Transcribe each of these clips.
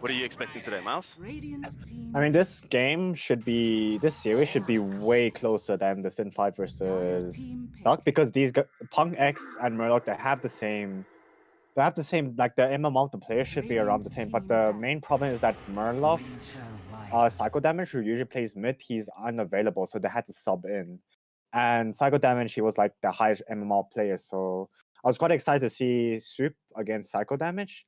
What are you expecting today, Mouse? I mean, this series should be way closer than the Sin 5 versus Duck because PunX and Murloc, they have the same, like the MMO multiplayer should be around the same, but the main problem is that Murloc's Psycho Damage, who usually plays mid, he's unavailable, so they had to sub in. And Psycho Damage, he was like the highest MMO player, so I was quite excited to see Soup against Psycho Damage.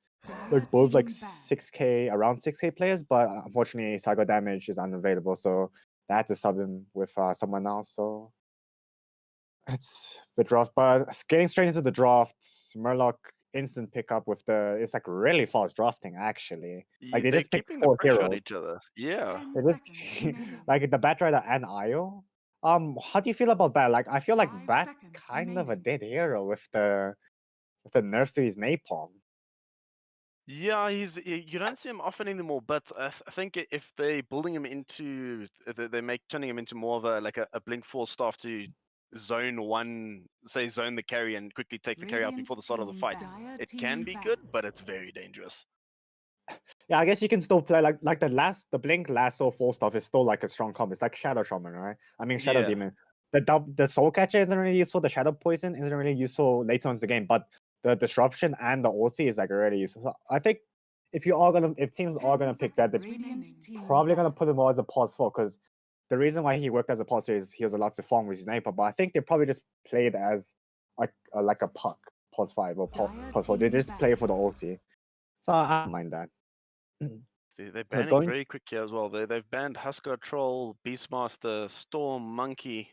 Like both like 6K, around 6K players, but unfortunately Psycho Damage is unavailable, so they had to sub him with someone else, so it's a bit rough. But getting straight into the draft, Murloc instant pickup with it's like really fast drafting actually. Like they They're just picked keeping the 4 pressure on heroes. each other. Yeah. They just, like the Batrider and Io. How do you feel about Bat? Like I feel like Bat kind of a dead hero with the nerfs to his napalm. Yeah, you don't see him often anymore, but I think if they're building him into, turning him into more of a Blink 4 staff to zone one, say zone the carry and quickly take the carry out before the start of the fight. It can be good, but it's very dangerous. Yeah, I guess you can still play like the Blink Lasso full stuff is still like a strong combo. It's like Shadow Shaman, right? I mean Shadow Yeah. Demon. The Soul Catcher isn't really useful, the Shadow Poison isn't really useful later on in the game, but the Disruption and the ulti is like really useful. So I think if teams are gonna pick that, they're probably gonna put him more as a pause 4, because the reason why he worked as a pause 4 is he has a lot to form with his sniper, but I think they probably just played as like a puck pause 5 or pause 4. They just play for the ulti. So I don't mind that. They're banning very quick here as well. They've banned Husker, Troll, Beastmaster, Storm, Monkey.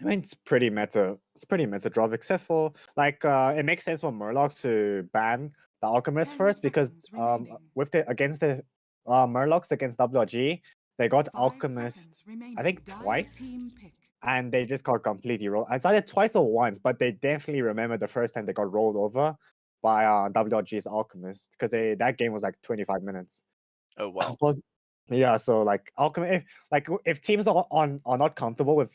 I mean, it's pretty meta. It's pretty meta drop, except for like it makes sense for Murloc to ban the Alchemist first because against the Murlocs against WRG, they got Alchemist I think twice, and they just got completely rolled. It's either twice or once, but they definitely remember the first time they got rolled over by WRG's Alchemist because that game was like 25 minutes. Oh wow. Yeah, so like Alchemist, if teams are not comfortable with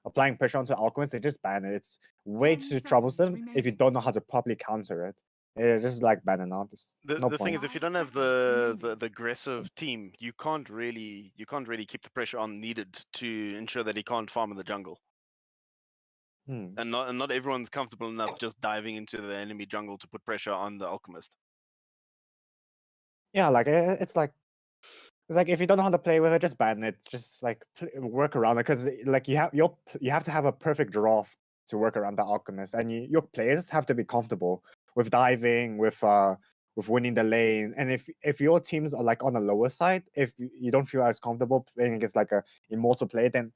applying pressure onto Alchemist, they just ban it. It's way too troublesome if you don't know how to properly counter it. It's just like banning out. The thing is, if you don't have the aggressive team, you can't really keep the pressure on needed to ensure that he can't farm in the jungle. And not everyone's comfortable enough just diving into the enemy jungle to put pressure on the Alchemist. Yeah, like it's like if you don't know how to play with it, just ban it. Just like work around it, because like you have to have a perfect draft to work around the Alchemist, and your players have to be comfortable with diving, with winning the lane. And if your teams are like on the lower side, if you don't feel as comfortable playing against like a immortal player, then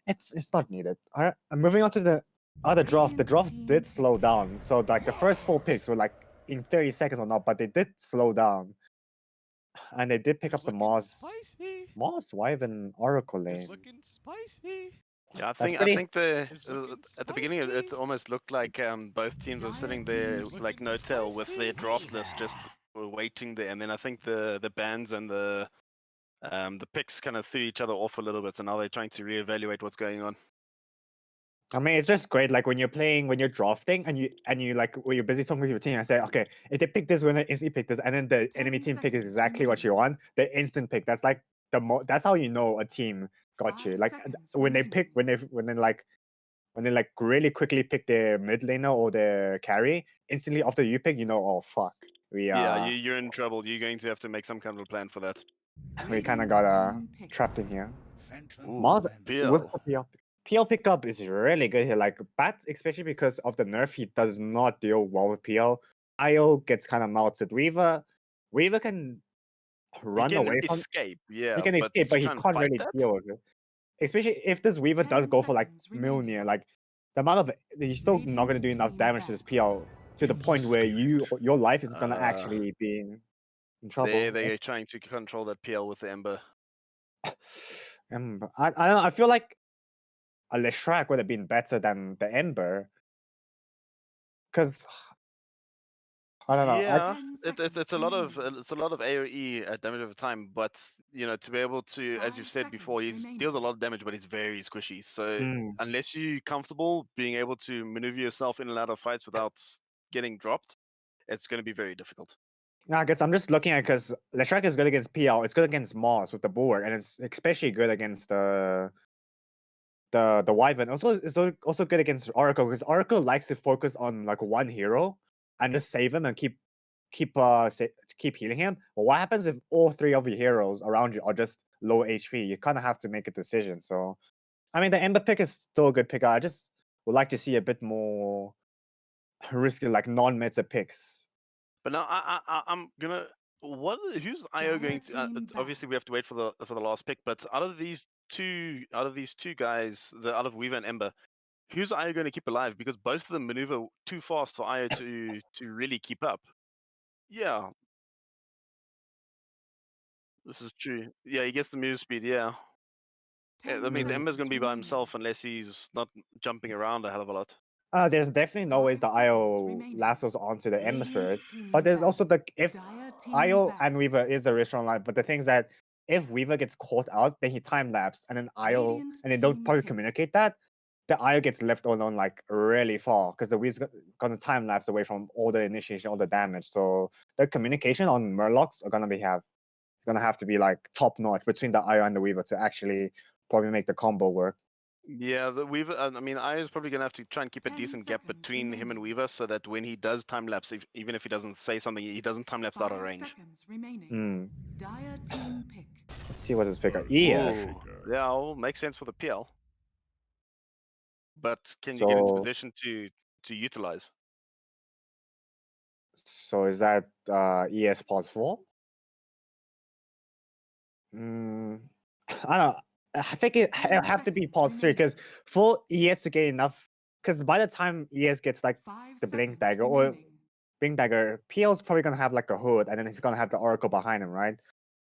it's not needed. All right, and moving on to the other draft. The draft did slow down, so like the first 4 picks were like in 30 seconds or not, but they did slow down. And they did pick up the Moss, Wyvern, Oracle lane. Looking spicy. Yeah, I think think at the beginning it almost looked like both teams were sitting there like no tail with their draft list just waiting there, and then I think the bans and the picks kind of threw each other off a little bit, so now they're trying to reevaluate what's going on. I mean, it's just great. Like when you're drafting, and you like when you're busy talking with your team, I say, okay, if they pick this, when they instantly pick this, and then the enemy team pick is exactly what you want, the instant pick. That's like that's how you know a team got you. Like when they really quickly pick their mid laner or their carry, instantly after you pick, you know, oh fuck, you're in trouble. You're going to have to make some kind of a plan for that. We kind of got trapped in here. Mars with the PL pickup is really good here. Like Bat, especially because of the nerf, he does not deal well with PL. IO gets kind of melted. Weaver can run away from. Escape, yeah. He can escape, but he can't really deal with it. Especially if this Weaver does go for like Mjolnir, like the amount of he's still not going to do enough damage to this PL to the point where your life is going to actually be in trouble. They're trying to control that PL with the Ember. I feel like a Leshrac would have been better than the Ember, because I don't know. Yeah, it's a lot of AOE damage over time, but you know, to be able to, as you've said before, he deals a lot of damage, but he's very squishy. So unless you're comfortable being able to maneuver yourself in and out of fights without getting dropped, it's going to be very difficult. I guess I'm just looking at because Leshrac is good against PL. It's good against Moss with the bulwark, and it's especially good against the Wyvern. Also, it's also good against Oracle because Oracle likes to focus on like one hero and just save him and keep healing him. But what happens if all three of your heroes around you are just low HP? You kind of have to make a decision. So, I mean, the Ember pick is still a good pick. I just would like to see a bit more risky, like non-meta picks. But now I'm gonna. Who's IO going to? Obviously, we have to wait for the last pick. But out of these two guys, out of Weaver and Ember, who's IO going to keep alive? Because both of them maneuver too fast for IO to really keep up. Yeah, this is true. Yeah, he gets the move speed. Yeah. Yeah, that means Ember's going to be by himself unless he's not jumping around a hell of a lot. There's definitely no way the IO lassos onto the Ember Spirit. But there's also if IO and Weaver is a restaurant line, but the thing is that if Weaver gets caught out, then he time lapse, and then IO and they don't probably communicate that, the IO gets left alone like really far because the Weaver's gonna time lapse away from all the initiation, all the damage. So the communication on Murlocs are gonna it's gonna have to be like top notch between the IO and the Weaver to actually probably make the combo work. Yeah, the Weaver. I mean, I is probably gonna have to try and keep a decent gap between him and Weaver, so that when he does time lapse, even if he doesn't say something, he doesn't time lapse out of range. Let's see what his pick. Yeah, will make sense for the PL. But can you get into position to utilize? So is that ES pause 4? I don't know. I think it'll have to be pause 3 because for ES to get enough, because by the time ES gets like the Blink Dagger or Blink Dagger, PL's probably gonna have like a hood and then he's gonna have the Oracle behind him, right?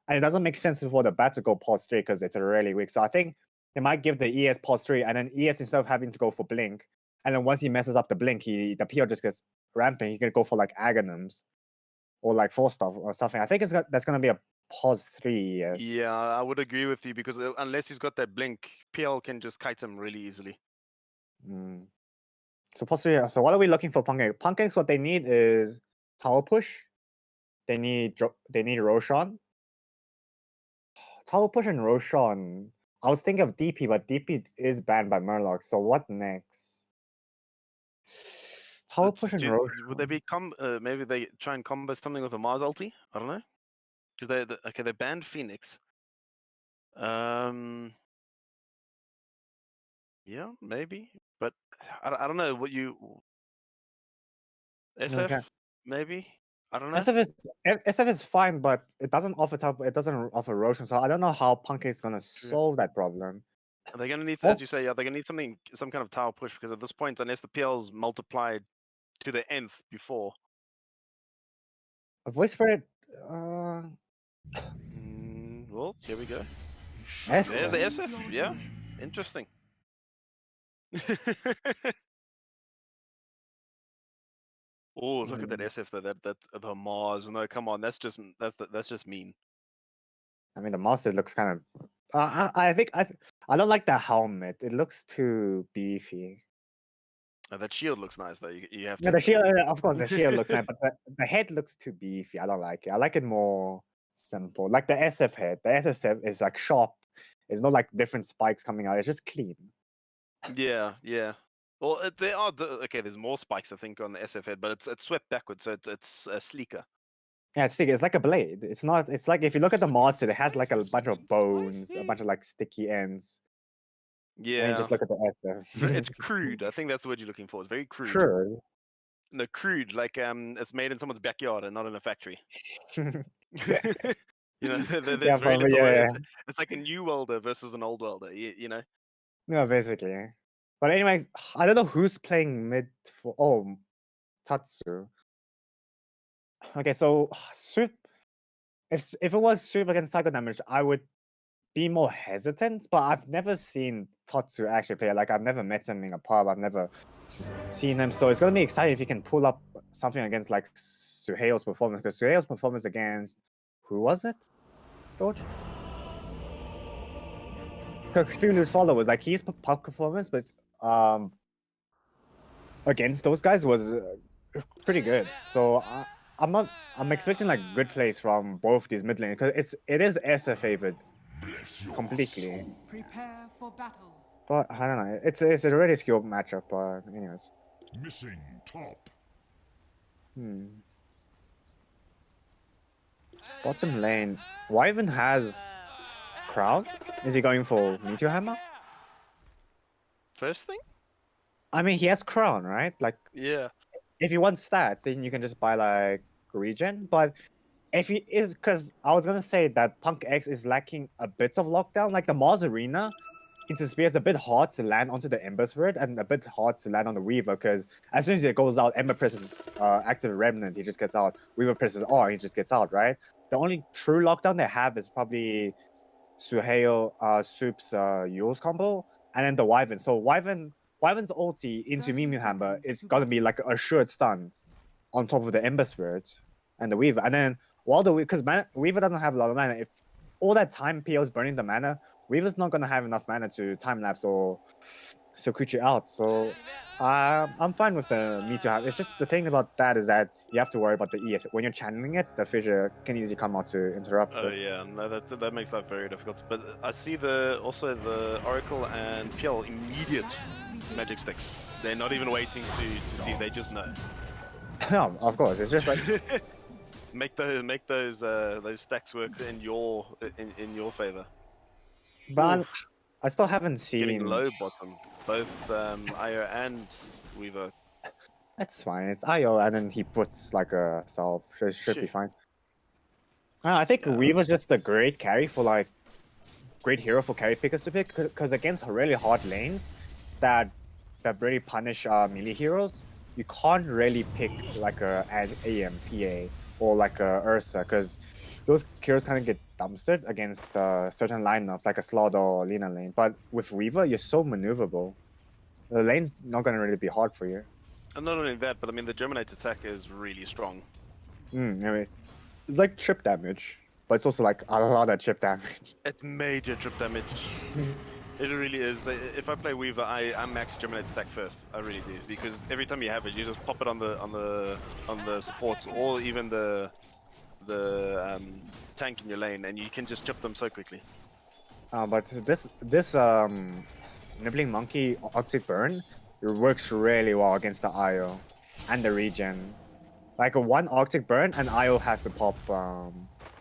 And it doesn't make sense for the bat to go pause 3 because it's really weak. So I think they might give the ES pause 3 and then ES instead of having to go for Blink, and then once he messes up the Blink, the PL just gets ramping. He can go for like Aghanims or like 4-stuff or something. I think that's gonna be a pause 3, yes. Yeah, I would agree with you because unless he's got that blink, PL can just kite him really easily. So pause 3. So what are we looking for PunX? PunX, what they need is tower push. They need Roshan. Tower push and Roshan. I was thinking of DP, but DP is banned by Murloc. So what next? Tower push and Roshan. Would they be maybe they try and combo something with a Mars ulti? I don't know. Because they banned Phoenix. Yeah, maybe, but I don't know what you SF maybe. I don't know. SF is fine, but it doesn't offer Roshan, so I don't know how PunX is gonna solve that problem. Are they gonna need, as you say, they're gonna need some kind of tower push because at this point, unless the PL's multiplied to the nth before. A voice spirit. Well, here we go. There's the SF. Yeah, interesting. Oh, look at that SF though. That the Mars. No, come on. That's just mean. I mean, the Mars looks kind of. I think I don't like the helmet. It looks too beefy. That shield looks nice though. You have to. Yeah, the shield. Of course, the shield looks nice, but the head looks too beefy. I don't like it. I like it more simple, like the SF head. The SF is like sharp. It's not like different spikes coming out. It's just clean. Yeah. Well, there are okay. There's more spikes, I think, on the SF head, but it's swept backwards, so it's sleeker. Yeah, it's sticky. It's like a blade. It's not. It's like if you look at the monster, it has like a bunch of bones, a bunch of like sticky ends. Yeah. And just look at the SF. It's crude. I think that's the word you're looking for. It's very crude. Crude. No, crude. Like it's made in someone's backyard and not in a factory. You know, there's very little. Yeah. It's like a new welder versus an old welder. You know. No, basically. But anyways, I don't know who's playing mid for. Tatsu. Okay, so Soup. If it was Soup against Psycho Damage, I would be more hesitant. But I've never seen Tatsu actually play. Like I've never met him in a pub. I've never seen him. So it's gonna be exciting if he can pull up something against like Suheyo's performance. Because Suheyo's performance against who was it? George? Cthulhu's followers, like his pub performance, but against those guys was pretty good. So I'm expecting like good plays from both these mid lanes because it is SF favored completely. Prepare for battle. But I don't know. It's a really skilled matchup. But anyways, Missing top. bottom lane. Wyvern has Crown. Is he going for Meteor Hammer? First thing? I mean, he has Crown, right? Like, Yeah. if you want stats, then you can just buy like regen. But if he is, because I was gonna say that PunX is lacking a bit of lockdown. Like the Mars Arena into Spear is a bit hard to land onto the Ember Spirit and a bit hard to land on the Weaver because as soon as it goes out, Ember presses active Remnant, he just gets out. Weaver presses R, he just gets out, right? The only true lockdown they have is probably Suhail, Soup's Yule's combo, and then the Wyvern. So Wyvern's ulti into 30 Mimiu Hammer seconds is to gonna be like a assured stun on top of the Ember Spirit and the Weaver. And then while because Weaver doesn't have a lot of mana, if all that time PO is burning the mana, Weaver's not gonna have enough mana to time lapse or Sokuchi out. So I'm fine with the Meteor Hammer. It's just the thing about that is that you have to worry about the ES. When you're channeling it, the fissure can easily come out to interrupt Oh it. yeah, no, that makes life very difficult. But I see also the Oracle and PL immediate magic sticks. They're not even waiting to see. They just know. No, of course. It's just like make those stacks work in your favor. but I still haven't seen. Getting low bottom, both IO and Weaver. That's fine. It's IO, and then he puts like a salve. So it should be fine. I think Weaver's just a great carry for like great hero for carry pickers to pick because against really hard lanes that really punish melee heroes, you can't really pick like a AM, PA, or like a Ursa because those heroes kind of get dumpstered against certain lineups like a Slaughter or Lina lane. But with Weaver, you're so maneuverable. The lane's not gonna really be hard for you. And not only that, but I mean the Germinate attack is really strong. Anyway, it's like trip damage, but it's also like a lot of chip damage. It's major trip damage. It really is. If I play Weaver, I max Germinate stack first. I really do because every time you have it, you just pop it on the support or even the tank in your lane, and you can just chip them so quickly. But this Nibbling Monkey Arctic Burn it works really well against the IO and the regen. Like a one Arctic Burn and IO has to pop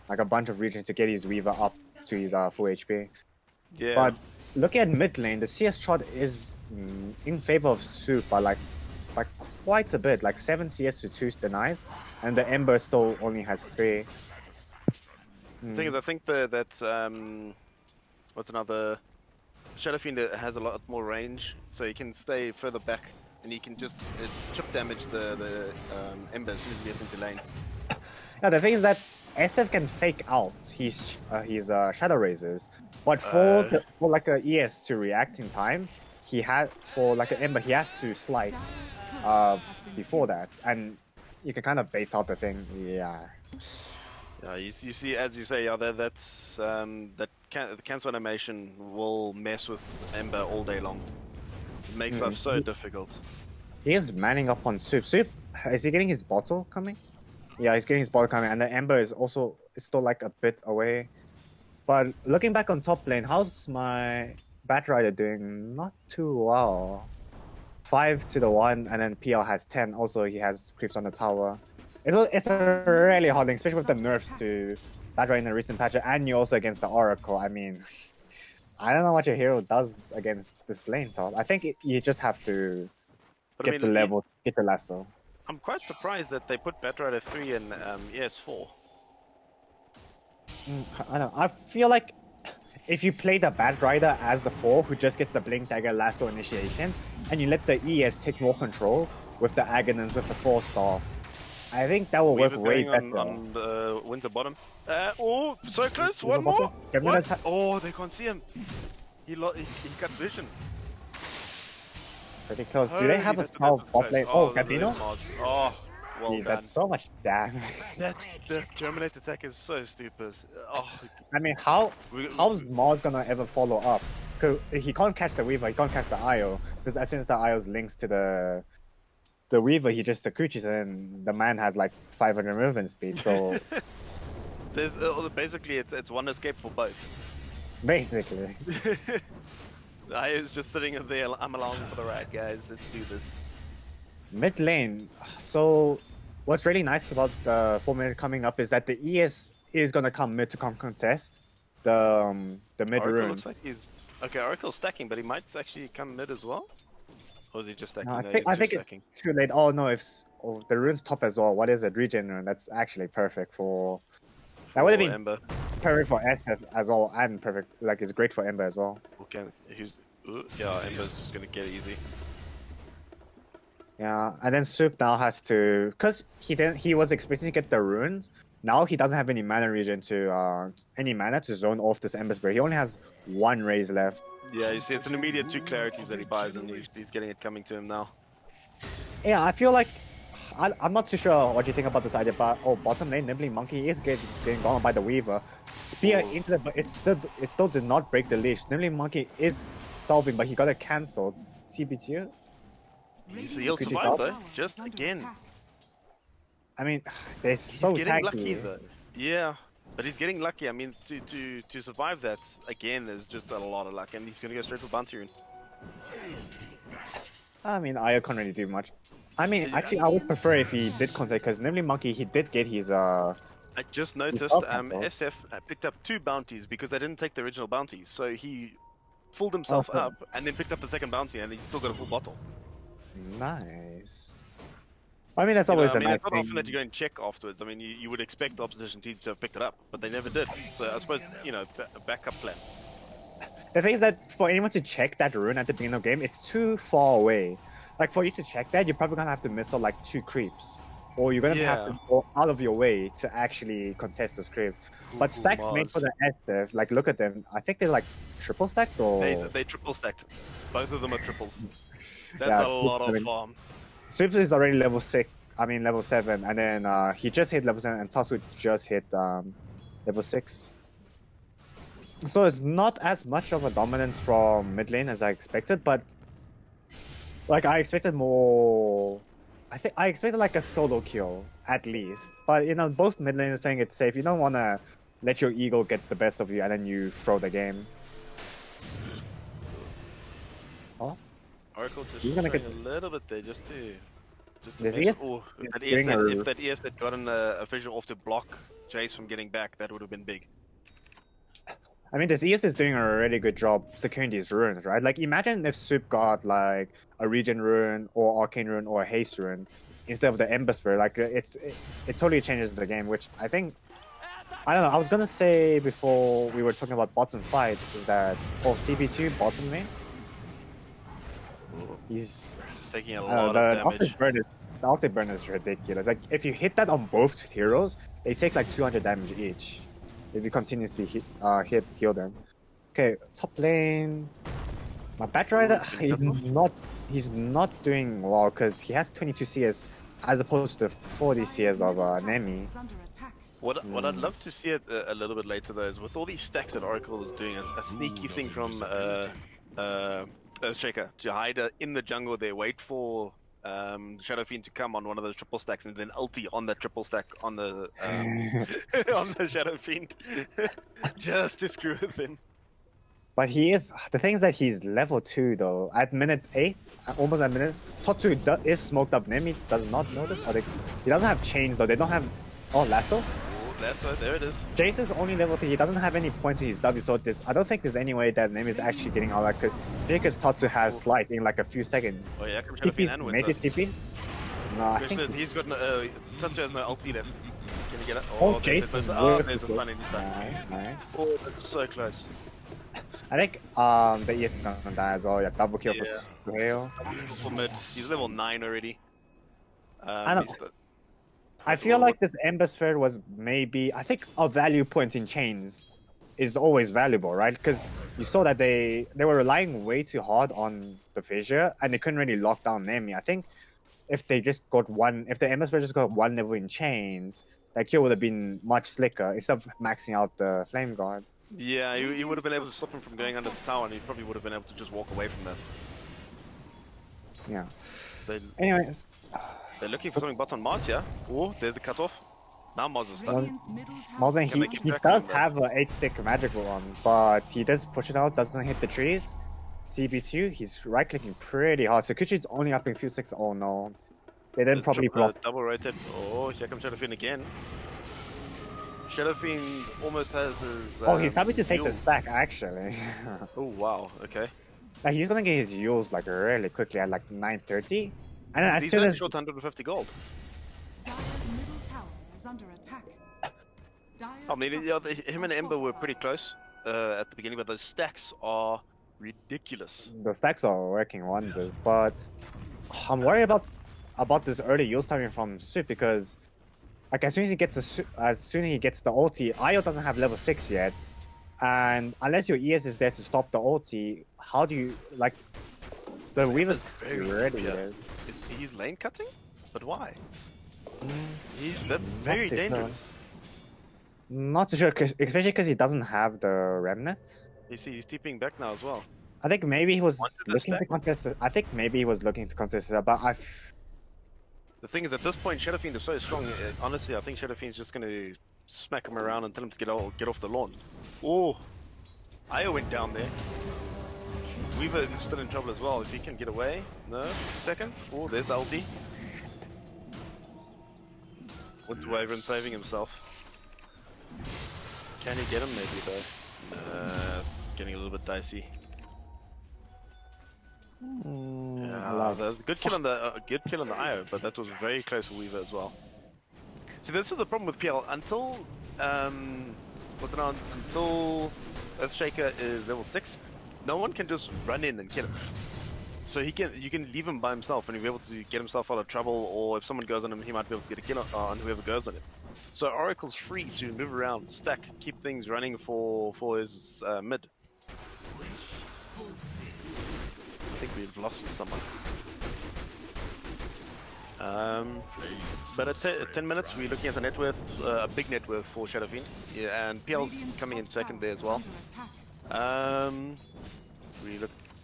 like a bunch of regen to get his Weaver up to his full HP. Yeah. But looking at mid lane, the CS shot is in favor of Soup by like quite a bit, like 7 CS to 2 denies, and the Ember still only has 3. The thing is, I think that what's another Shadow Fiend has a lot more range, so he can stay further back, and he can just chip damage the Ember as soon as he gets into lane. Yeah, the thing is that SF can fake out his Shadow Razors, but for like a ES to react in time, he had for like an Ember he has to slide before that, and you can kind of bait out the thing. Yeah. Yeah, you see, as you say, yeah, that's the cancel animation will mess with Ember all day long. It makes life so difficult. He is manning up on Soup. Soup, is he getting his bottle coming? Yeah, he's getting his bottle coming, and the Ember is still like a bit away. But looking back on top lane, how's my Bat Rider doing? Not too well. 5 to the 1, and then PL has 10. Also, he has creeps on the tower. It's a really hard lane, especially with the nerfs to Bat Rider in the recent patch, and you also against the Oracle. I mean, I don't know what your hero does against this lane top. I think you just have to get the level, get the lasso. I'm quite surprised that they put Bat Rider 3 in ES4. I don't know. I feel like if you play the Bat Rider as the 4 who just gets the Blink Dagger Lasso Initiation, and you let the ES take more control with the Aghanons, with the 4 Staff, I think that will work way better. On the winter bottom. Oh, so close! One more! What? Oh, they can't see him. He got vision. Pretty close. Do they have a small bot lane? Oh, Gabino? Oh, well done. That's so much damage. That Germinate attack is so stupid. Oh. I mean, how's Mars gonna ever follow up? Because he can't catch the Weaver, he can't catch the IO. Because as soon as the IO's links to the the Weaver, he just Sakuchis, and then the man has like 500 movement speed. So There's basically it's one escape for both. basically, I was just sitting there. I'm along for the ride, guys. Let's do this. mid lane. So what's really nice about the 4-minute coming up is that the ES is gonna come mid to contest the mid Oracle rune. looks like he's okay. Oracle's stacking, but he might actually come mid as well. Or is he just stacking? No, No, he's I just think stacking. it's too late. Oh no, if the rune's top as well. What is it? Regen rune. That's actually perfect for. That would have For been Ember. perfect for SF as well, and perfect. Like it's great for Ember as well. Okay, yeah, Ember's just gonna get easy. Yeah, and then Soup now has to, cause he was expecting to get the runes. Now he doesn't have any mana regen to zone off this Ember Spirit. He only has one raise left. Yeah, you see, it's an immediate 2 clarities that he buys, and he's getting it coming to him now. Yeah, I feel like I'm not too sure what you think about this idea, but bottom lane Nibbling Monkey is getting gone by the Weaver. Spear into the, but it still did not break the leash. Nibbling Monkey is solving, but he got it cancelled. CP2. He'll survive though, just again. I mean, they're so He's getting tanky. lucky though. Yeah, but he's getting lucky. I mean, to survive that again is just a lot of luck, and he's gonna go straight for Bounty Rune. I mean, Io can't really do much. I mean, actually, I would prefer if he did contact, because Nibbling Monkey, he did get his I just noticed up, SF picked up 2 bounties because they didn't take the original bounties, so he fooled himself Okay. up and then picked up the second bounty, and he's still got a full bottle. nice. I mean, that's You know, always I a mean, nice it's not thing. often that you go and check afterwards. I mean, you would expect the opposition team to have picked it up, but they never did. So I suppose, you know, a backup plan. The thing is that for anyone to check that rune at the beginning of the game, it's too far away. Like, for you to check that, you're probably gonna have to miss out like 2 creeps. Or you're gonna have to go out of your way to actually contest this creep. But stacks made for the SF, like, look at them. I think they're like triple stacked or. They triple stacked. Both of them are triples. That's Yeah, a lot of farm. Soups is already level 6. I mean, level 7, and then he just hit level 7, and Tusk just hit level 6. So it's not as much of a dominance from mid lane as I expected, but like I expected more. I think I expected like a solo kill at least. But you know, both mid laners playing it safe. You don't want to let your ego get the best of you, and then you throw the game. Oh, Oracle just He's gonna showing get- a little bit there just to There's measure- ES oh, is if doing a- that ES had gotten a visual off to block Jace from getting back, that would have been big. I mean, this ES is doing a really good job securing these runes, right? Like, imagine if Soup got like a Regen rune or Arcane rune or a Haste rune instead of the Ember Spirit. Like, it totally changes the game, which I think. I don't know. I was gonna say before we were talking about bottom fight is that CP2 bottom lane. He's Taking a I lot don't know, of the damage. ultimate burn is ridiculous. Like, if you hit that on both heroes, they take like 200 damage each. If you continuously heal them. Okay, top lane. My Batrider, he's not doing well because he has 22 CS as opposed to the 40 CS of Nemi. What I'd love to see it a little bit later though is with all these stacks that Oracle is doing, a sneaky thing from Shaker to hide in the jungle there, wait for Shadow Fiend to come on one of those triple stacks, and then ulti on that triple stack on the on the Shadow Fiend, just to screw with him. But the thing is that he's level 2 though. At minute 8, almost at minute, Totsu is smoked up. Nemi does not notice. He doesn't have chains though. They don't have. Oh, Lasso? Oh, Lasso, there it is. Jace is only level 3. He doesn't have any points in his W, so I don't think there's any way that Nemi is actually getting all that. Because Totsu has Slight in like a few seconds. Oh yeah, come Shadow Fiend and Maybe Winter. TPs? No, I think. He's got Tatsu has no ulti left. Can you get it? Oh, there's Jace no- there's a stun in his stun. Nice. Oh, that's so close. I think the ES is gonna die as well. Yeah, double kill Yeah. for Suhail. For mid, he's level 9 already. I know. he's the- I feel like this Ember Sphere was maybe, I think a value point in chains is always valuable, right? Because you saw that they were relying way too hard on the Fissure and they couldn't really lock down Nemi. I think if the Ember Sphere just got 1 level in chains, that kill would have been much slicker instead of maxing out the Flame Guard. Yeah, he would have been able to stop him from going under the tower, and he probably would have been able to just walk away from that. Yeah. Anyways, They're looking for something bot on Mars here. Oh, there's the cutoff. Now Mars is stuck. Malzen, Can they he keep track does of them, have an 8-stick magical on, but he does push it out, doesn't hit the trees. CB2, he's right-clicking pretty hard. So Kuchi's only up in few sticks. Oh no. They didn't probably block. Double rated. Oh, here comes Shadowfiend again. Shadowfiend almost has his. Oh, he's happy to take the Yules. stack actually. Oh wow. Okay. Like, he's gonna get his Yules like really quickly at like 9:30. And then as He's soon only as short 150 gold. Dire's middle tower is under attack. I mean, yeah, him and Ember were pretty close at the beginning, but those stacks are ridiculous. the stacks are working wonders, but I'm worried about this early Yule timing from Sup because like as soon as he gets the ulti, Io doesn't have level 6 yet, and unless your ES is there to stop the ulti, how do you like the Weaver's very ready? yeah. He's lane cutting, but why? That's Not very too sure. dangerous. Not too sure, especially because he doesn't have the remnant. You see, he's TPing back now as well. I think maybe he was Wanted the looking to stack? contest it. I think maybe he was looking to contest it, but The thing is, at this point, Shadowfiend is so strong. Honestly, I think Shadowfiend's just going to smack him around and tell him to get off the lawn. Oh, Io went down there. Weaver is still in trouble as well. If he can get away, no seconds. Oh, there's the ulti. Went Wyvern saving himself. Can he get him? Maybe though. Getting a little bit dicey. Yeah, there's a good kill on the Io, but that was very close for Weaver as well. See, this is the problem with PL. Until until Earthshaker is level 6, no one can just run in and kill him. So you can leave him by himself and he'll be able to get himself out of trouble, or if someone goes on him, he might be able to get a kill on whoever goes on him. So Oracle's free to move around, stack, keep things running for his mid. I think we've lost someone. But at 10 minutes, we're looking at the net worth, a big net worth for Shadowfiend. Yeah, and PL's coming in second there as well.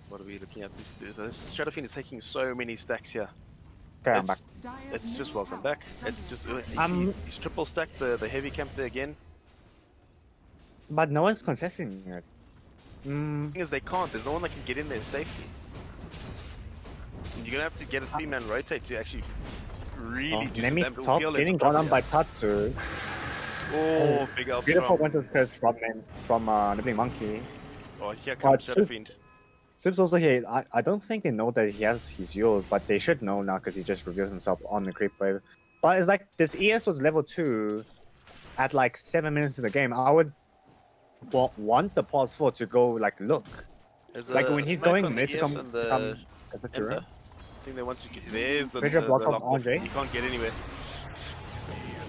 What are we looking at? This Shadowfiend is taking so many stacks here. okay, I'm back. It's just welcome back. It's just he's triple stacked the heavy camp there again. But no one's contesting it. The thing is, they can't. There's no one that can get in there safely. And you're gonna have to get a 3-man rotate to actually really do Nemi some damage. top PL is getting trouble gone on here. by Tatsu. Oh, big out Beautiful from. winter curse from Nibbling Monkey. Oh, here comes Sup- Shadowfiend. Sup's also here. I don't think they know that he has his Yules, but they should know now because he just reveals himself on the creep wave. But it's like this ES was level 2 at like 7 minutes in the game. I would want the pause 4 to go like look. There's Like a when he's smoke going on mid to ES come and the through. Ember. I think they want to get. There's the Major block of lock off. Andre. You can't get anywhere.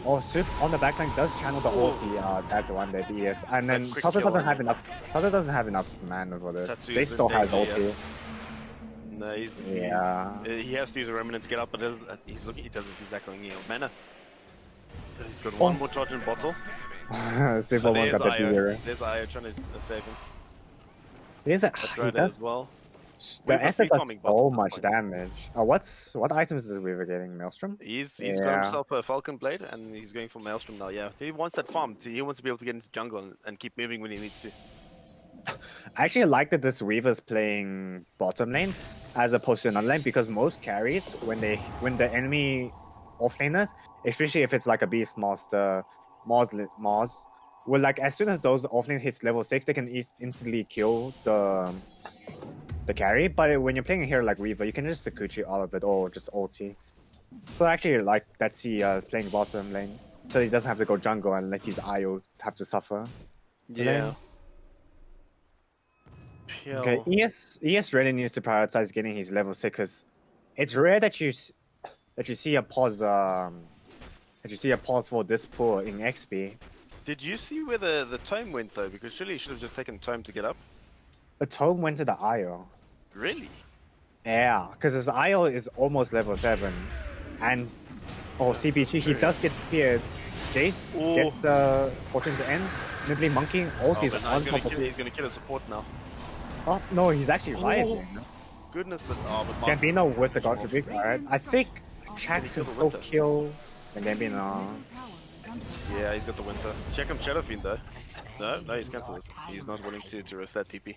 Oh, Sup on the backline does channel the Oh. ulti. That's the one that ES. And then Quick Tatsu kill. doesn't have enough. Tatsu doesn't have enough mana for this. Tatsu's They still in have danger, ulti. No, Yeah. he has to use a remnant to get up, but he's looking. He doesn't. He's lacking mana. He's got Oh. one more charge in bottle. Sup So almost got the Io. beer. There's Io trying to save him. There's a That's he right does as well. the Weaver asset free does farming so bots at this much point. damage. What items is Weaver getting? Maelstrom? He's got Yeah. himself a Falcon Blade and he's going for Maelstrom now. Yeah, he wants that farm. He wants to be able to get into jungle and keep moving when he needs to. I actually like that this Weaver's playing bottom lane as opposed to another lane because most carries when the enemy offlaners, especially if it's like a Beastmaster, Mars, will like as soon as those offlane hits level 6, they can instantly kill the carry. But when you're playing here like Weaver, you can just Sakuchi all of it or just ulti. So I actually like that he is playing bottom lane, so he doesn't have to go jungle and let his Io have to suffer. Yeah. PL. Okay, ES really needs to prioritize getting his level 6 because it's rare that you see a pause for this poor in XP. Did you see where the tome went though? Because surely he should have just taken tome to get up. The tome went to the Io. Really? Yeah, because his Io is almost level 7, and CBG he does get feared. Jace Ooh. gets the Fortune's End. Nibbling Monkey Oh, ulti is but now on top of he's gonna kill his support now. Oh no, he's actually rioting. goodness, but Mars. Gambino with the God Rebuke. Alright, I think Shax can still kill the Gambino. Yeah, he's got the Winter. Check him Shadow Fiend though. No, he's cancelled it. He's not willing to risk that TP.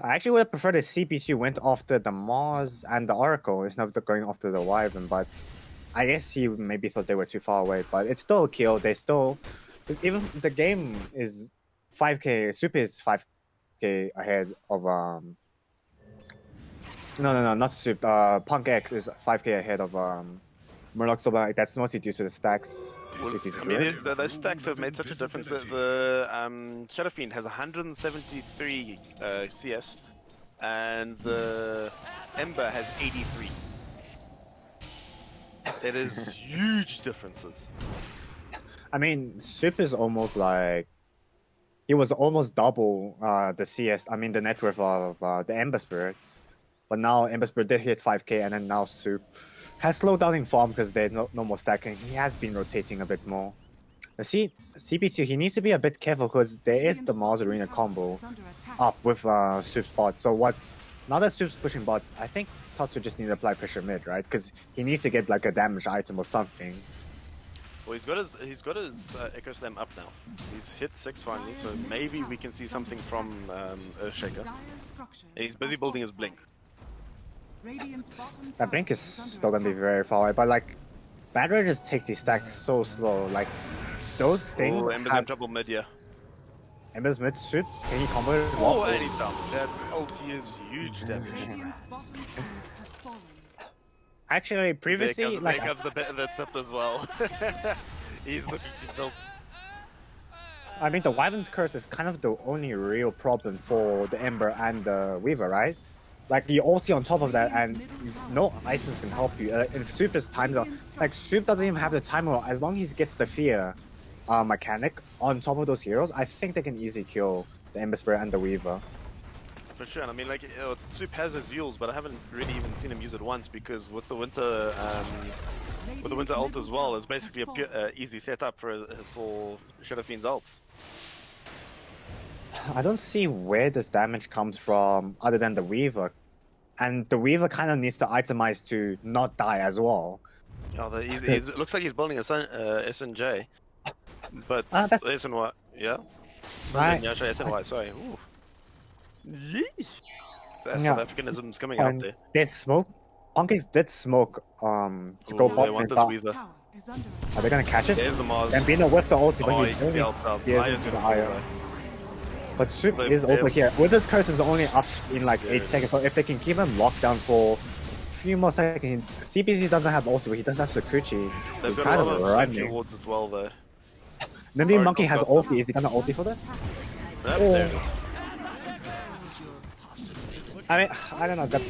I actually would have preferred if CP2 went after the Mars and the Oracle instead of going after the Wyvern, but I guess he maybe thought they were too far away. But it's still a kill. They still, because even the game is 5k. Super is 5k ahead of No, not Super. PunX is 5k ahead of Murloc. So like, that's mostly due to the stacks. Well, I mean, those stacks have made such a difference. The Shadow Fiend has 173 CS, and the Ember has 83. It is huge differences. I mean, Super is almost like he was almost double the CS. I mean, the net worth of the Ember Spirits, but now Ember Spirit did hit 5k, and then now Soup has slowed down in farm because there's no more stacking. He has been rotating a bit more. CP2, he needs to be a bit careful because there is the Mars Arena combo up with Soup's bot. So now that Soup's pushing bot, I think Tatsu just needs to apply pressure mid, right? Because he needs to get like a damage item or something. Well, he's got his Echo Slam up now. He's hit 6 finally, so maybe we can see something from Earthshaker. And he's busy building his Blink. That Blink is still gonna be very far away, but like Bad Ray just takes these stacks so slow. Like those things. Oh, Ember's in trouble mid, yeah. Ember's mid shoot. Can he combo it? Oh, and he's down. That ulti is huge damage. Actually, previously, there comes the tip as well. He's looking to tilt. I mean, the Wyvern's Curse is kind of the only real problem for the Ember and the Weaver, right? Like, you ulti on top of that, and no items can help you. If Soup is timed out, like, Soup doesn't even have the timer. As long as he gets the fear mechanic on top of those heroes, I think they can easily kill the Ember Spirit and the Weaver. For sure, and I mean, like, Soup has his Yules, but I haven't really even seen him use it once because with the Winter ult as well, it's basically a pure, easy setup for Shadow Fiend's ults. I don't see where this damage comes from other than the Weaver. And the Weaver kind of needs to itemize to not die as well. Oh, it looks like he's building a SNJ. But SNY, yeah? Right. Yeah, SNY, sorry. Ooh. Yee! South Africanism's coming out there. There's smoke. PunX did smoke to go bot and start. Weaver. Are they gonna catch it? There's the Mars. Gambino with the ulti, but he only gears into the IO. But Soup is over here. Wither's Curse is only up in like 8 seconds, so if they can keep him locked down for a few more seconds, CPC doesn't have ulti, but he does have Sakuchi. They've He's got kind a lot of of running. rewards as well, though. Maybe Monkey has ulti. Is he gonna ulti for this? Yep, there it is. I mean, I don't know.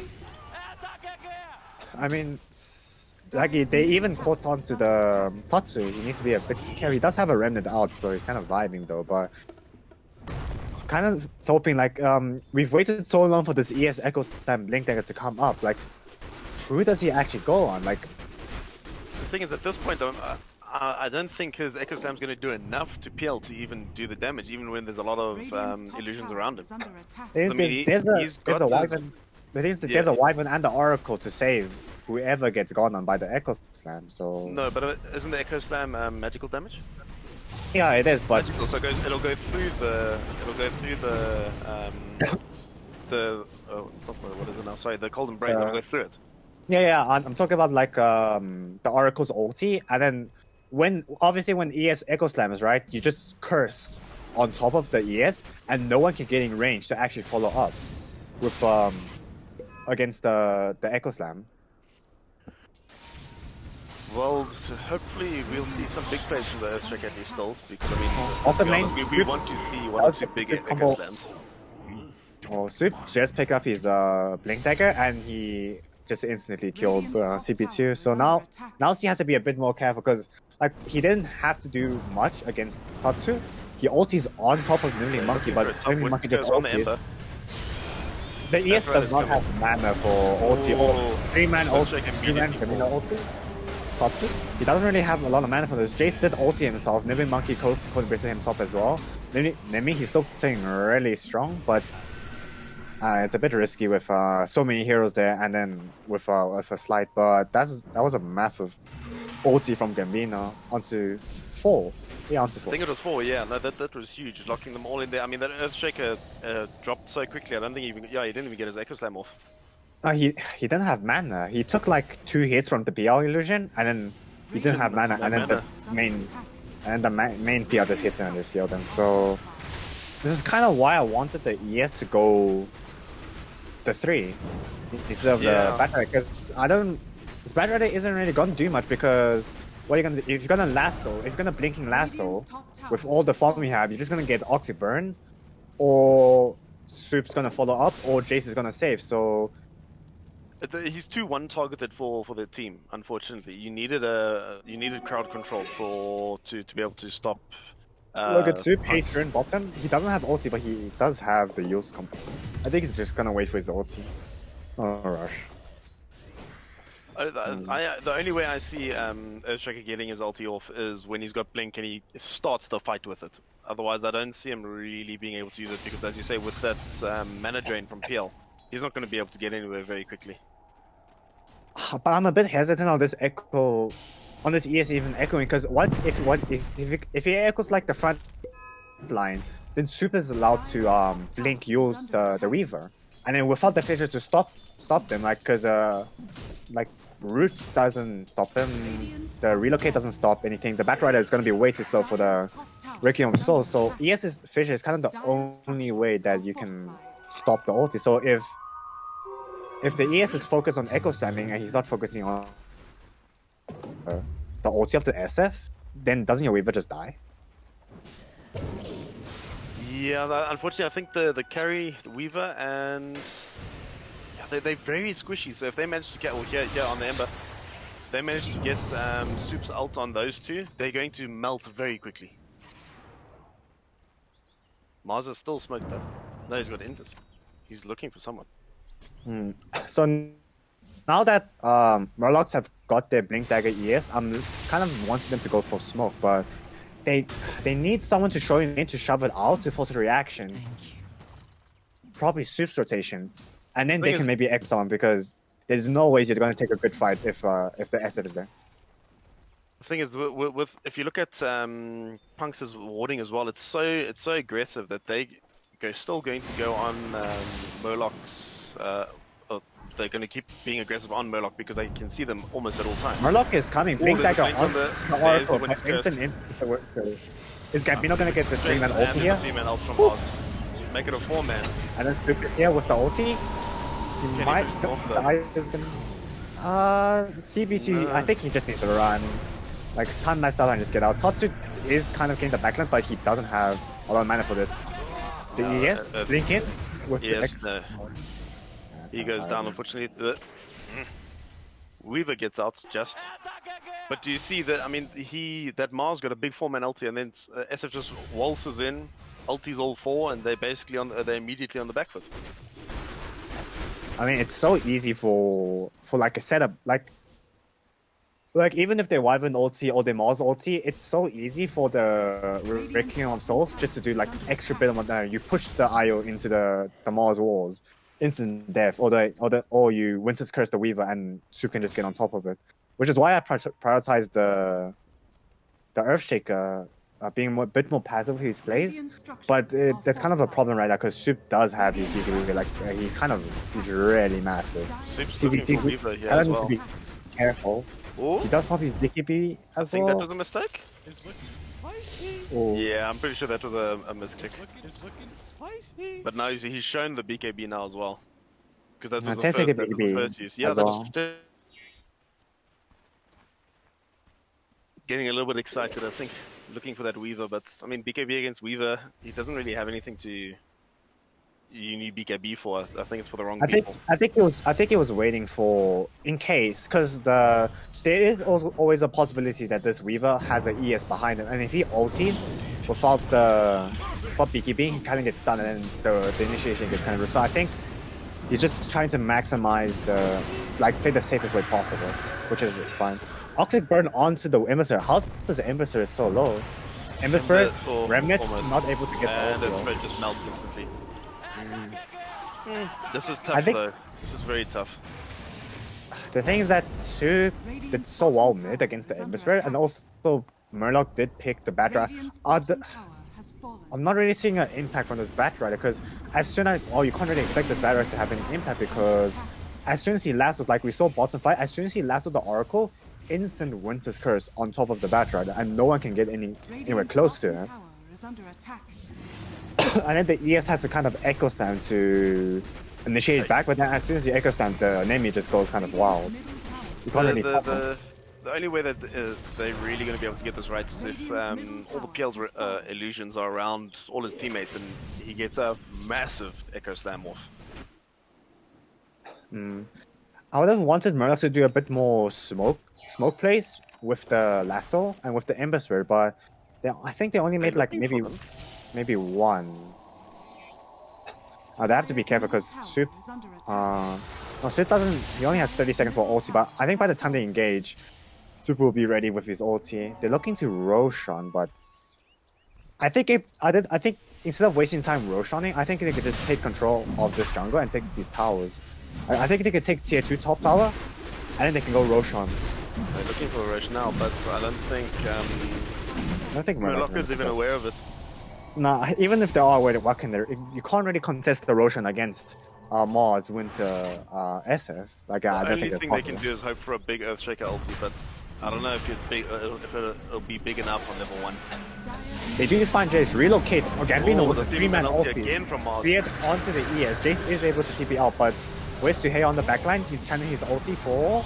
I mean, like they even caught on to the Tatsu. He needs to be a bit careful. He does have a remnant out, so he's kind of vibing though. But kind of hoping like we've waited so long for this ES Echo Slam Blink Dagger to come up. Like, who does he actually go on? Like, the thing is, at this point, I don't think his Echo Slam's going to do enough to PL to even do the damage, even when there's a lot of illusions around him. There's a Wyvern. There's a Wyvern and the Oracle to save whoever gets gone on by the Echo Slam. So no, but isn't the Echo Slam magical damage? Yeah, it is, but magical, so it'll go through what is it now? Sorry, the Cold Embrace. It'll go through it. Yeah, I'm talking about like the Oracle's ulti, and then when ES Echo Slams, right, you just curse on top of the ES, and no one can get in range to actually follow up with against the Echo Slam. Well, hopefully we'll see some big plays from the Earthshaker at least still, because I mean, we want to see one or two big Echo Slams. Oh, Soup just picked up his Blink Dagger, and he just instantly killed CP2. So now he has to be a bit more careful, because like he didn't have to do much against Tatsu. He ultis on top of Nimbling Monkey, but Nimbling Monkey gets ulti. The ES does not have mana for ulti. 3-man ulti, 3-man Camino ulti. Tatsu. He doesn't really have a lot of mana for this. Jace did ulti himself. Nimbling Monkey cold embracing himself as well. Nemi, he's still playing really strong, but It's a bit risky with so many heroes there, and then with a slide. But that was a massive ulti from Gambino onto 4. Yeah, onto I 4. think it was 4, yeah. No, that was huge, locking them all in there. I mean, that Earthshaker dropped so quickly. I don't think he didn't even get his Echo Slam off. He didn't have mana. He took like 2 hits from the PL illusion, and then he didn't have mana, and then the main PL just hits him and just killed him. So this is kind of why I wanted the ES to go the 3 instead of the Battery, because this Battery isn't really gonna do much, because what you're gonna do, if you're gonna lasso, if you're gonna blinking lasso with all the farm you have, you're just gonna get Oxy burn, or Soup's gonna follow up, or Jace is gonna save. So he's too one-targeted for the team. Unfortunately, you needed crowd control to be able to stop. Look at Soup, Haste turn bottom. He doesn't have ulti, but he does have the use comp. I think he's just gonna wait for his ulti. Oh, rush. The only way I see Earthshaker getting his ulti off is when he's got Blink and he starts the fight with it. Otherwise, I don't see him really being able to use it, because, as you say, with that mana drain from PL, he's not going to be able to get anywhere very quickly. But I'm a bit hesitant on this echo, on this ES even echoing, because if he echoes like the front line, then Soup is allowed to blink use the Weaver, and then without the fissure to stop them, like, because like Roots doesn't stop them, the relocate doesn't stop anything. The Batrider is going to be way too slow for the Requiem of Souls, so ES's fissure is kind of the only way that you can stop the ulti. So if the ES is focused on echo slamming and he's not focusing on the ulti of the SF, then doesn't your Weaver just die? Yeah, unfortunately, I think the carry, the Weaver, and they're very squishy. So if they manage to get, well, here on the Ember, they manage to get Soup's ult on those two, they're going to melt very quickly. Mars is still smoked up. No, he's got Invis. He's looking for someone. So now that Murlocs have got their Blink Dagger ES, I'm kind of wanting them to go for smoke, but they need someone to show in to shove it out to force a reaction. Probably Soup's rotation, and then they can maybe X on, because there's no way you're going to take a good fight if the SF is there. The thing is, with if you look at PunX's warding as well, it's so aggressive that still going to go on Murloc's. They're going to keep being aggressive on Murloc because they can see them almost at all times. Murloc is coming. Blink Dagger on the instant. Is Gambino going to get the 3-man ult here? 3-man ult from Mars. Make it a 4-man. And then Soup is here with the ulti. He might die. CBC, no. I think he just needs to run. Like, Sun lifestyle and just get out. Tatsu is kind of getting the backline, but he doesn't have a lot of mana for this. The ES, Blink in with the he goes down, unfortunately. The Weaver gets out just. But do you see that? I mean, that Mars got a big 4-man ulti, and then SF just waltzes in, ultis all 4, and they're basically they're immediately on the back foot. I mean, it's so easy for like a setup, like even if they Wyvern ulti or they Mars ulti, it's so easy for the Requiem of Souls just to do like extra bit of damage. You push the IO into the Mars walls, instant death, or you Winter's Curse the Weaver, and Soup can just get on top of it. Which is why I prioritize the Earthshaker being a bit more passive with his plays. But that's kind of a problem right now, because Soup does have his BKB, like he's really massive. Soup's looking for Weaver here as well. To be careful. Ooh. He does pop his BKB as well. I think that was a mistake. Yeah, I'm pretty sure that was a misclick. But now he's shown the BKB now as well. Because that was the first use. Yeah, that was getting a little bit excited, I think, looking for that Weaver. But I mean, BKB against Weaver, he doesn't really have anything you need BKB for. I think it's for the wrong people. I think he was waiting for, in case, because there is also always a possibility that this Weaver has an ES behind him, and if he ultis without BKB, he kind of gets stunned, and then the initiation gets kind of rude. So I think he's just trying to maximize play the safest way possible, which is fine. Oxy burn onto the Emissary. How does the Emissary so low? Emissary, Remnant not able to get the ulti. And the spread just melts instantly. This is tough think- though. This is very tough. The thing is that Soup did so well mid against the Ember Spirit, and also Murloc did pick the Bat Rider. Radiant's bottom tower has fallen. I'm not really seeing an impact from this Bat Rider because as soon as you can't really expect this Bat Rider to have any impact because as soon as he lassos, like we saw bottom fight, as soon as he lassoed the Oracle, instant Winter's Curse on top of the Bat Rider, and no one can get anywhere Radiant's close to bottom him. tower is under attack. And then the ES has to kind of Echo Slam to initiate back, but then as soon as you Echo Slam, the enemy just goes kind of wild. Middle tower You can't really pop him. The only way that they're really going to be able to get this right is if all the PL's illusions are around all his teammates and he gets a massive Echo Slam off. I would have wanted Murloc to do a bit more smoke plays with the lasso and with the Ember Spirit, but I think they only made like maybe one. They have to be careful because Soup. is under attack. No, Soup doesn't. He only has 30 seconds for ulti, but I think by the time they engage, Soup will be ready with his ulti. They're looking to Roshan, but I think instead of wasting time Roshaning, I think they could just take control of this jungle and take these towers. I think they could take tier 2 top tower, and then they can go Roshan. They're looking for a rush now, but I don't think I don't think Murloc is even aware of it. Nah, even if they are aware, what can they? You can't really contest the Roshan against Mars, Winter, SF. Like I The don't only think thing they can do is hope for a big Earthshaker ulti, but I don't know if it's big, if it'll be big enough on level 1. They do find Jace relocate Gambino with the a 3-man ulti ulti. again from Mars. Cleared onto the ES. Jace is able to TP out, but where's Suhei on the backline? He's channeling his ulti for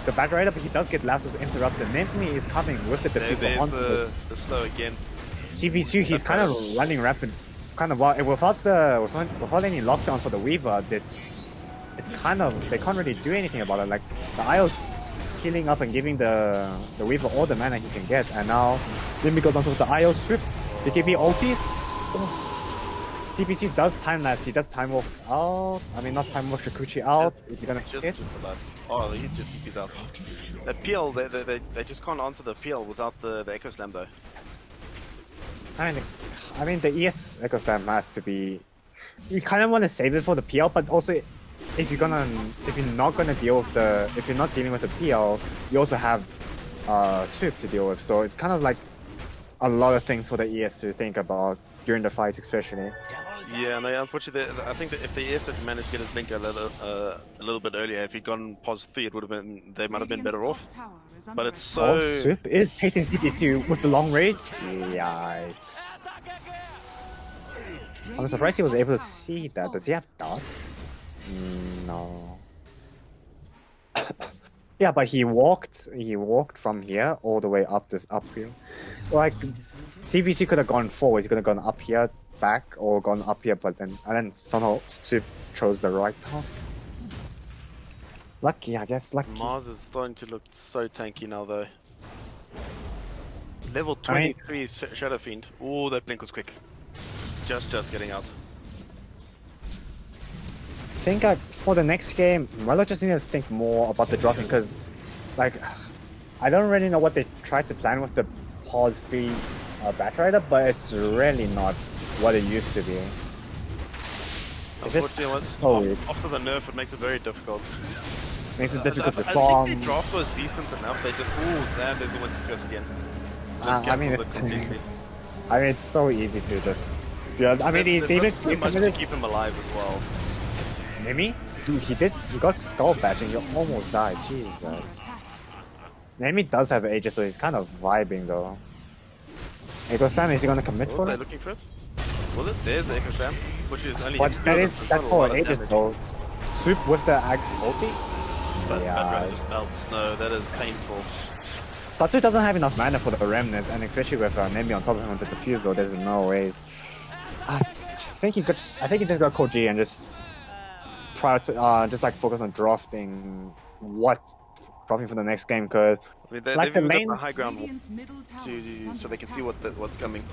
the Bat Rider, but he does get lassos interrupted. Nentme is coming with the diffuser There's onto the slow again. CP2. He's kind of running rapid, kind of wild. Without any lockdown for the Weaver, it's kind of, they can't really do anything about it. Like the IO's healing up and giving the Weaver all the mana he can get, and now Limby goes onto the IO strip. The KP ultis. CPC does time lapse. He does time walk out. I mean, not time walk Shikuchi out. Is he gonna Just hit? for that. Oh, he just TP'd out. That PL, they just can't answer the PL without the Echo Slam though. I mean, the ES Echo Slam has to be. You kind of want to save it for the PL, but also if you're not gonna deal with if you're not dealing with the PL, you also have Soup to deal with. So it's kind of like a lot of things for the ES to think about during the fights, especially. Yeah, no, unfortunately, I think that if the ES had managed to get his blink a little bit earlier, if he'd gone past 3, it would have been, they might have been better off. But it's so. Soup is chasing CP2 with the long range. Yikes. I'm surprised he was able to see that. Does he have dust? No. Yeah, but he walked from here all the way up this uphill. Like CBC could have gone forward, he could have gone up here, back, or gone up here, but then somehow Soup chose the right path. Lucky, I guess, lucky. Mars is starting to look so tanky now though. Level 23 Shadow Fiend. Oh, that blink was quick. Just getting out. I think for the next game, Murloc just need to think more about the dropping, because like I don't really know what they tried to plan with the pause 3 Bat Rider, but it's really not what it used to be. It's just so weird. After the nerf, it makes it very difficult. Makes it difficult to I farm. think the draft was decent enough. They just damn, there's the Winter's Curse again. Just I mean, cancelled it completely. it's so easy to just. Yeah, I mean, they There's even not too much to keep him alive as well. Nemi? Dude, he got skull bash and you almost died. Jesus. Nemi does have ages, so he's kind of vibing though. Echo Slam, is he gonna commit for They're it? looking for it. Well, there's the Echo Slam, which is only. But that's for ages damage. though. Soup with the Axe ulti? But Yeah. Bat Rider just melts. No, that is painful. Satsu doesn't have enough mana for the remnants, and especially with Nemi on top of him with the diffusal, there's no ways. I think he just got Koji and just just like focus on drafting drafting for the next game, because I mean, like they've the even main got the high ground so they can see what's coming.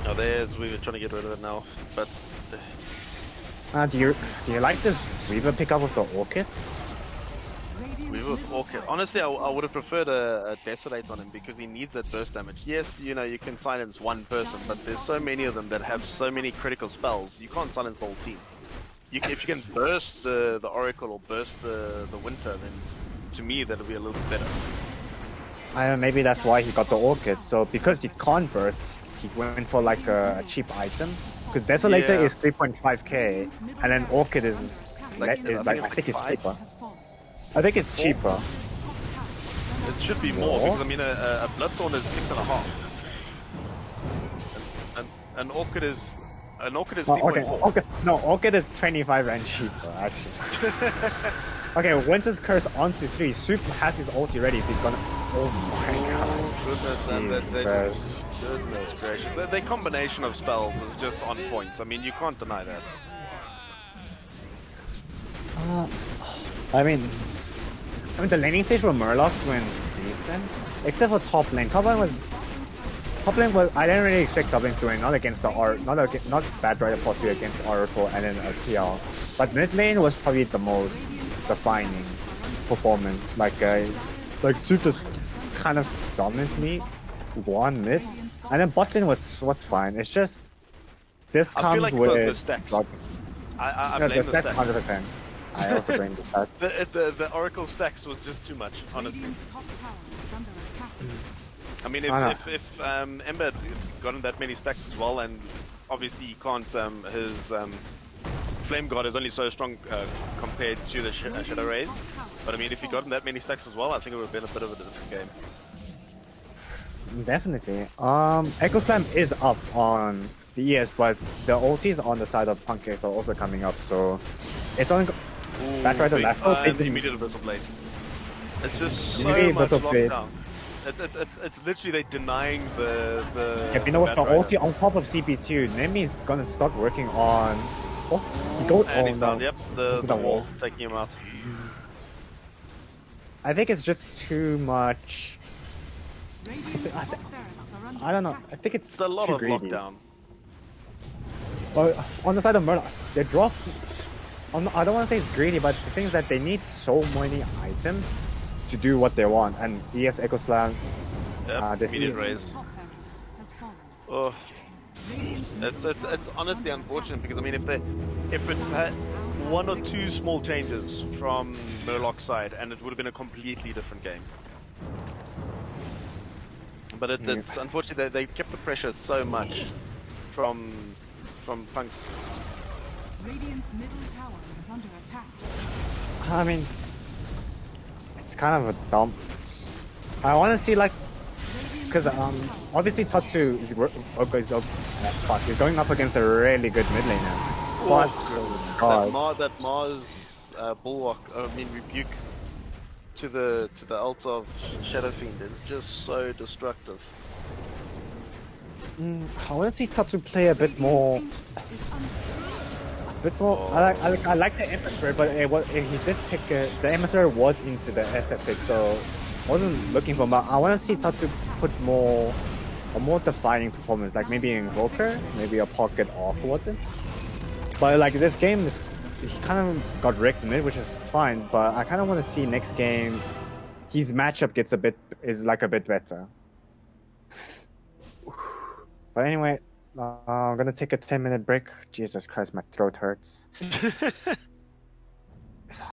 Oh, we were trying to get rid of it now, but do you like this Weaver pickup with the Orchid? We with Orchid. Honestly, I would have preferred a Desolate on him because he needs that burst damage. Yes, you know, you can silence one person, but there's so many of them that have so many critical spells, you can't silence the whole team. If you can burst the Oracle or burst the Winter, then to me that'll be a little bit better. Maybe that's why he got the Orchid. So because he can't burst, he went for like a cheap item. Because Desolator Yeah. is 3.5k, and then Orchid is Like, I think it's five? cheaper. I think it's cheaper. It should be more because I mean a Bloodthorn is 6.5, and an Orchid is 3.4. Orchid, no, Orchid is 25 and cheaper actually. Okay, Winter's Curse onto 3. Soup has his ulti ready, so he's gonna. Oh my god. Goodness, and Jesus. goodness gracious. The combination of spells is just on points. I mean, you can't deny that. I mean, the laning stage for Murlocs went decent, except for top lane. Top lane was. I didn't really expect top lane to win, not against the not bad right possibly against Oracle and then PL. But mid lane was probably the most defining performance. Like Soup just kind of dominantly won mid, and then bot lane was fine. It's just this I comes feel like it with was the stacks. I blame the stacks. 100%. I also blame the stacks. The Oracle stacks was just too much, honestly. Radiant's top tower is under attack. I mean, if Ember had gotten that many stacks as well, and obviously he can't, his Flame God is only so strong compared to the Shadow Rays. But I mean, if he gotten that many stacks as well, I think it would have been a bit of a different game. Definitely. Echo Slam is up on the ES, but the ulti is on the side of PunX are also coming up, so it's only. That's right, the last immediate Abyssal Blade. It's just so much lockdown. It's literally they denying the Yeah, you know what? The ulti on top of CP2, Nemi is gonna start working on. Oh, he goes and he's on down. Yep, the wall taking him out. I think it's just too much. Radiant's top barracks are under I don't know. attack. I think It's a lot too of greedy. lockdown. Well, on the side of Murloc, they drop. I don't want to say it's greedy, but the thing is that they need so many items to do what they want. And ES Echo Slam. Yep, this immediate is- raise. Top barracks has fallen. Oh, Radiant's it's honestly unfortunate because I mean if it had one or two small changes from Murloc's side and it would have been a completely different game. But it's unfortunate that they kept the pressure so much from PunX. Radiant's middle tower is under attack. I mean, it's kind of a dump. I want to see like, because obviously Tatsu is he's going up against a really good mid laner. But That Mars bulwark, I mean rebuke to the ult of Shadow Fiend is just so destructive. I want to see Tatsu play a bit more. I like the emissary, but he did pick the emissary was into the SF pick, so I wasn't looking for. I want to see Tatsu put a more defining performance, like maybe an Invoker, maybe a pocket Aqua weapon. But like this game he kind of got wrecked mid, which is fine. But I kind of want to see next game his matchup is a bit better. But anyway. I'm gonna take a 10-minute break. Jesus Christ, my throat hurts.